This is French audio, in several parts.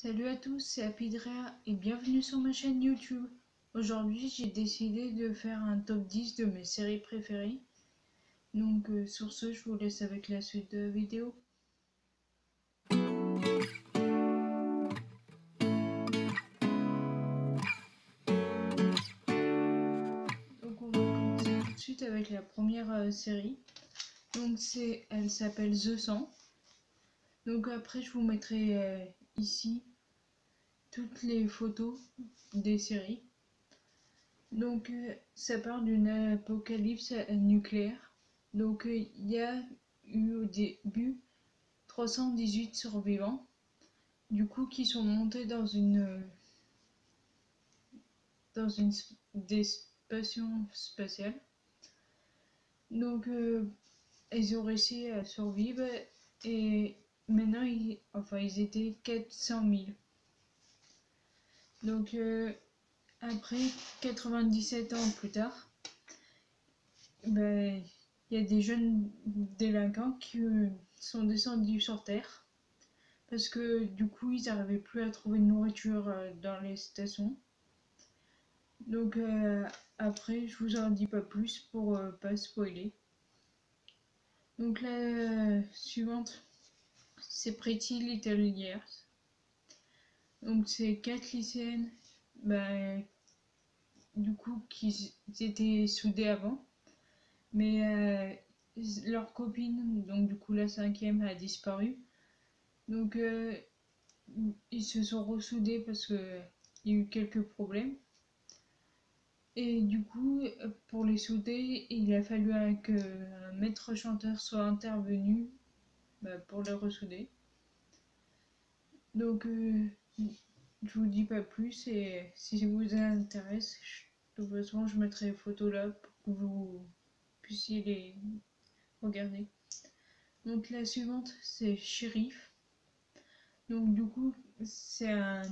Salut à tous, c'est Apidrea et bienvenue sur ma chaîne YouTube. Aujourd'hui, j'ai décidé de faire un top 10 de mes séries préférées. Donc sur ce, je vous laisse avec la suite de la vidéo. Donc on va commencer tout de suite avec la première série. Donc elle s'appelle The 100. Donc après, je vous mettrai ici toutes les photos des séries. Donc ça part d'une apocalypse nucléaire. Donc il y a eu au début 318 survivants, du coup qui sont montés dans une des stations spatiales. Donc ils ont réussi à survivre et maintenant ils étaient 400 000. Donc après 97 ans plus tard, il y a des jeunes délinquants qui sont descendus sur Terre parce que du coup ils n'arrivaient plus à trouver de nourriture dans les stations. Donc après je vous en dis pas plus pour pas spoiler. Donc la suivante c'est Pretty Little Liars. Donc c'est 4 lycéennes du coup qui étaient soudées avant, mais leur copine, donc du coup la cinquième, a disparu. Donc ils se sont ressoudés parce que il y a eu quelques problèmes. Et du coup, pour les souder, il a fallu qu'un maître chanteur soit intervenu pour les ressouder. Donc je vous dis pas plus et si ça vous intéresse, de toute façon je mettrai les photos là pour que vous puissiez les regarder. Donc la suivante c'est Shérif. Donc du coup c'est un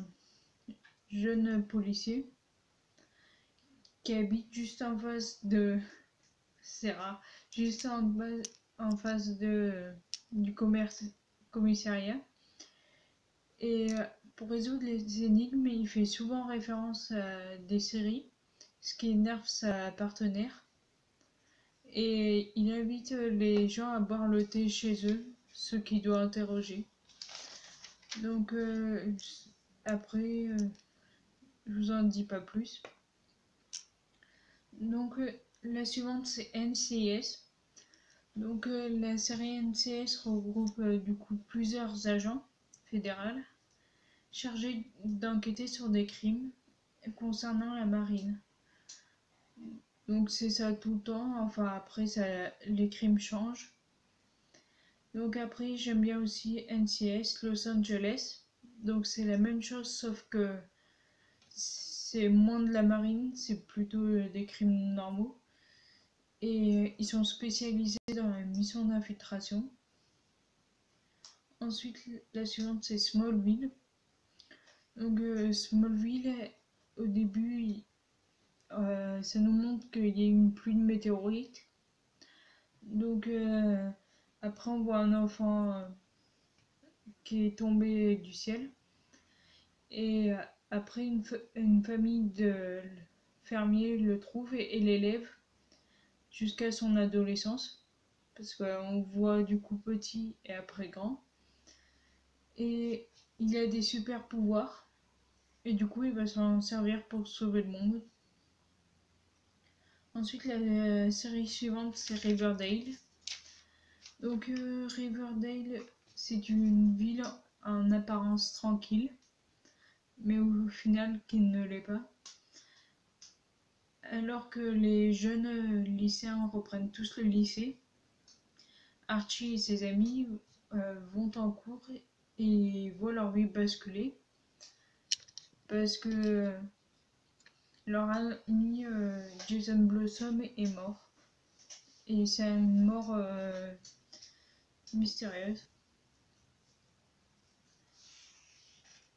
jeune policier qui habite juste en face de... C'est rare. Juste en face du commissariat. Et pour résoudre les énigmes, il fait souvent référence à des séries, ce qui énerve sa partenaire. Et il invite les gens à boire le thé chez eux, ce qu'il doit interroger. Donc après, je vous en dis pas plus. Donc la suivante c'est NCIS. Donc la série NCIS regroupe du coup plusieurs agents fédéraux chargés d'enquêter sur des crimes concernant la marine. Donc c'est ça tout le temps, enfin après les crimes changent. Donc après j'aime bien aussi NCIS Los Angeles. Donc c'est la même chose sauf que c'est moins de la marine, c'est plutôt des crimes normaux. Et ils sont spécialisés dans la mission d'infiltration. Ensuite la suivante c'est Smallville. Donc Smallville, au début, ça nous montre qu'il y a eu une pluie de météorites. Donc après on voit un enfant qui est tombé du ciel. Et après une famille de fermiers le trouve et l'élève jusqu'à son adolescence. Parce qu'on voit du coup petit et après grand. Et il a des super pouvoirs. Et du coup il va s'en servir pour sauver le monde. Ensuite la série suivante c'est Riverdale. Donc Riverdale c'est une ville en apparence tranquille, mais au final qui ne l'est pas. Alors que les jeunes lycéens reprennent tous le lycée, Archie et ses amis vont en cours et voient leur vie basculer parce que leur ami Jason Blossom est mort. Et c'est une mort mystérieuse.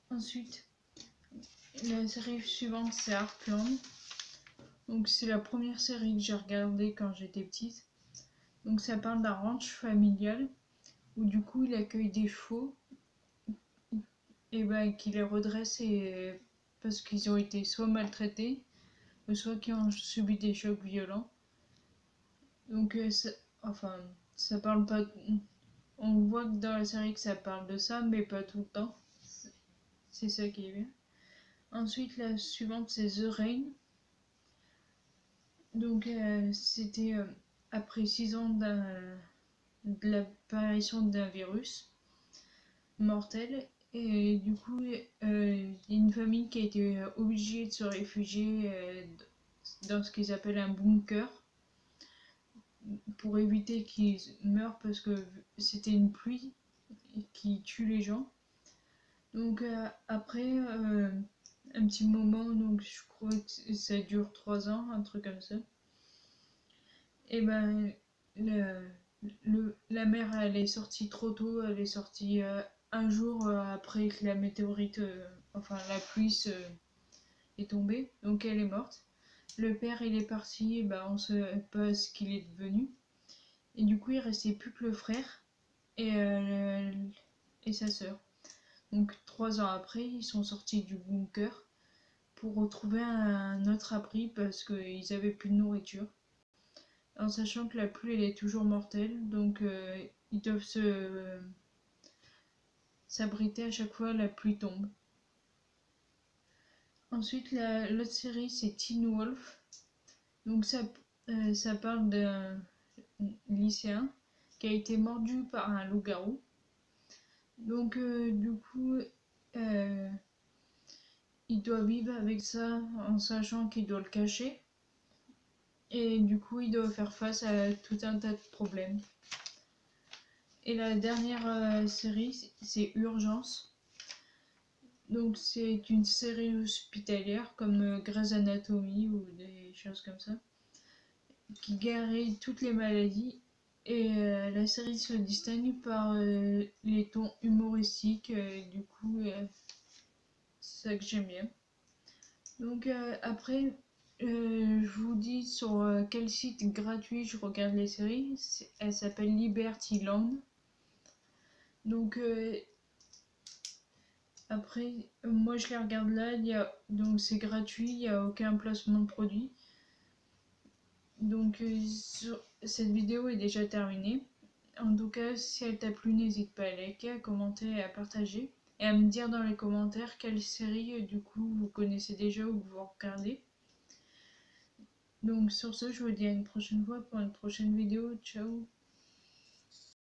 Ensuite, la série suivante c'est Heartland. Donc c'est la première série que j'ai regardée quand j'étais petite. Donc ça parle d'un ranch familial où du coup il accueille des chevaux et ben qui les redresse et parce qu'ils ont été soit maltraités ou soit qui ont subi des chocs violents. Donc enfin ça parle pas. On voit que dans la série que ça parle de ça, mais pas tout le temps. C'est ça qui est bien. Ensuite, la suivante, c'est The Rain. Donc, c'était après 6 ans de l'apparition d'un virus mortel. Et du coup, il y a une famille qui a été obligée de se réfugier dans ce qu'ils appellent un bunker pour éviter qu'ils meurent parce que c'était une pluie qui tue les gens. Donc après un petit moment, donc je crois que ça dure 3 ans, un truc comme ça. Et ben la mère elle est sortie trop tôt, elle est sortie un jour après que la météorite, enfin la pluie est tombée, donc elle est morte. Le père il est parti, et ben on sait pas ce qu'il est devenu. Et du coup il restait plus que le frère et sa sœur. Donc 3 ans après, ils sont sortis du bunker pour retrouver un autre abri parce qu'ils avaient plus de nourriture. En sachant que la pluie elle est toujours mortelle, donc ils doivent s'abriter à chaque fois la pluie tombe. Ensuite, l'autre série c'est Teen Wolf. Donc ça parle d'un lycéen qui a été mordu par un loup-garou. Donc du coup, euh, il doit vivre avec ça en sachant qu'il doit le cacher. Et du coup, il doit faire face à tout un tas de problèmes. Et la dernière série, c'est Urgence. Donc c'est une série hospitalière comme Grey's Anatomy ou des choses comme ça, qui guérit toutes les maladies. Et la série se distingue par les tons humoristiques, du coup, c'est ça que j'aime bien. Donc après, je vous dis sur quel site gratuit je regarde les séries. Elle s'appelle Liberty Land. Donc après, moi je les regarde là. Donc c'est gratuit, il n'y a aucun placement de produit. Donc cette vidéo est déjà terminée. En tout cas, si elle t'a plu, n'hésite pas à liker, à commenter et à partager. Et à me dire dans les commentaires quelle série du coup vous connaissez déjà ou que vous regardez. Donc sur ce, je vous dis à une prochaine fois pour une prochaine vidéo. Ciao!